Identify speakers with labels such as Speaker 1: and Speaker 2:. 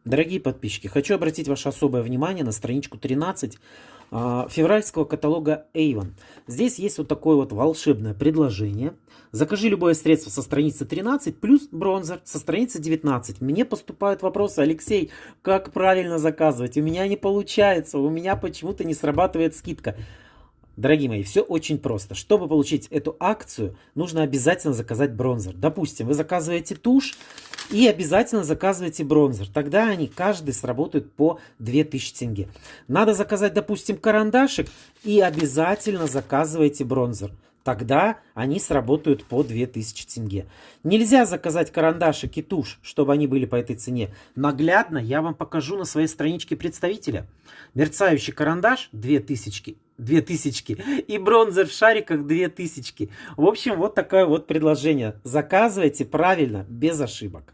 Speaker 1: Дорогие подписчики, хочу обратить ваше особое внимание на страничку 13 февральского каталога Avon. Здесь есть вот такое вот волшебное предложение. Закажи любое средство со страницы 13 плюс бронзер со страницы 19. Мне поступают вопросы: Алексей, как правильно заказывать? У меня не получается, у меня почему-то не срабатывает скидка. Дорогие мои, все очень просто. Чтобы получить эту акцию, нужно обязательно заказать бронзер. Допустим, вы заказываете тушь и обязательно заказываете бронзер. Тогда они каждый сработают по 2000 тенге. Надо заказать, допустим, карандашик и обязательно заказывайте бронзер. Тогда они сработают по 2000 тенге. Нельзя заказать карандашик и тушь, чтобы они были по этой цене. Наглядно я вам покажу на своей страничке представителя. Мерцающий карандаш 2000 и бронзер в шариках 2000. В общем, вот такое вот предложение. Заказывайте правильно, без ошибок.